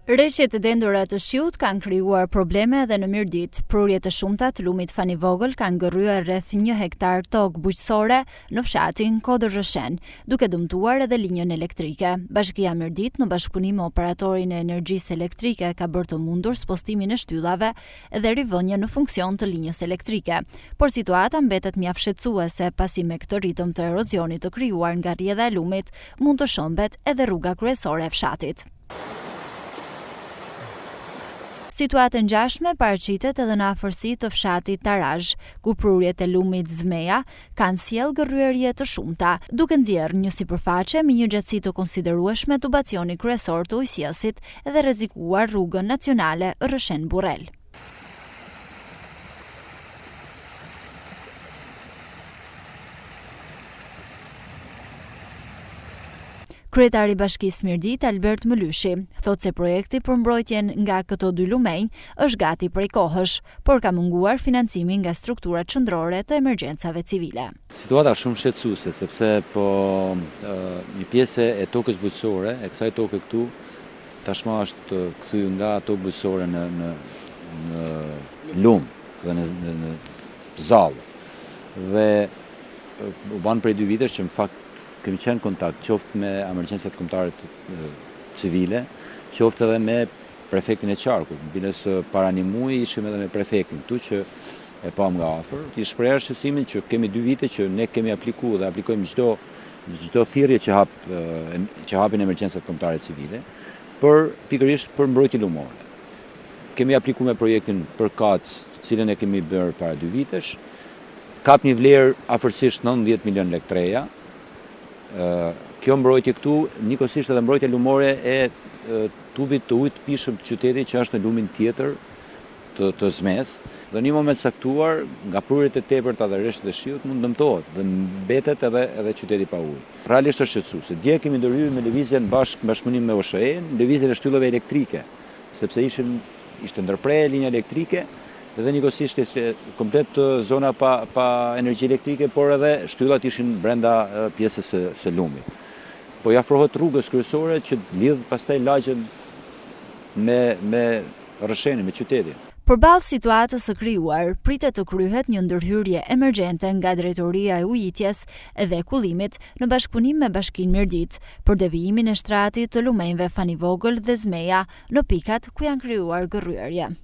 Rreshjet e dendura të shiut kanë krijuar probleme edhe në mirëditë. Prurje të shumta të lumit Fani Vogël kanë ngërryer rreth 1 hektar tokë bujqësore në fshatin Kodër-Rëshen, duke dëmtuar edhe linjën elektrike. Bashkia Mirëditë në bashkëpunim me operatorin e energjisë elektrike ka bërë të mundur spostimin e shtyllave dhe rivënien në funksion të linjës elektrike. Por situata mbetet mjaft shqetësuese pasi me këtë ritëm të erozionit të krijuar nga rrjedha e lumit mund të shëmbet edhe rruga kryesore e fshatit. Situatë ngjashme paraqitet edhe në afërsi të fshatit Tarazh, ku prurjet e lumit Zmeja kanë sjellë gërryerje të shumta, duke nxjerrë një sipërfaqe me një gjatësi të konsiderueshme tubacioni kryesor të ujësjesit dhe rrezikuar rrugën nacionale Rëshen-Burrel. Kryetari i Bashkisë Mirëditë, Albert Mëlyshi, thotë se projekti për mbrojtjen nga këto dy lumenj është gati prej kohësh, por ka munguar financimi nga strukturat qendrore të emergjencave civile. Situata është shumë shqetësuese sepse një pjesë e tokës bujqësore, e kësaj toke këtu, tashmë është kthyer nga tokë bujqësore në lum dhe në zallë. Dhe u ban prej 2 vitesh që në fakt kemi qenë kontakt qoftë me emergjencat kombëtare civile, qoftë edhe me prefektin e Qarkut. Binës para një muaji ishim edhe me prefektin këtu që e pam nga afër. I shpreh shqetësimin që kemi 2 vite që ne kemi aplikuar dhe aplikojmë çdo thirrje që hapin emergjencat kombëtare civile pikërisht për mbrojtje lumore. Kemi aplikuar me projektin për Kac, cilën e kemi bërë para 2 vitesh. Kap një vlerë afërsisht 19 milion lekë treja. Kjo mbrojtje këtu, njëkohësisht edhe mbrojtja lumore e tubit të ujit pishëm të qytetit që është në lumin tjetër të Zmes. Dhe në një moment saktuar, nga prurjet e tepërta dhe rreshtet e shiut mund dëmtohet dhe mbetet edhe qyteti pa ujë. Realisht është shqetësuese. Dje kemi ndërhyrë me lëvizjen bashkëpunim me OSHE-n, lëvizjen e shtyllave elektrike, sepse ishte ndërprerje linja elektrike dhe njëkohësisht ishte komplet zona pa energji elektrike, por edhe shtyllat ishin brenda pjesës së lumit. Po i afrohet rrugës kryesore që lidh pastaj lagjen me Rëshenin, me qytetin. Përballë situatës së krijuar, pritet të kryhet një ndërhyrje emergjente nga Drejtoria e Ujitjes dhe Kullimit në bashkëpunim me Bashkinë Mirëditë për devijimin e shtratit të lumenjve Fani Vogël dhe Zmeja në pikat ku janë krijuar gërryerje.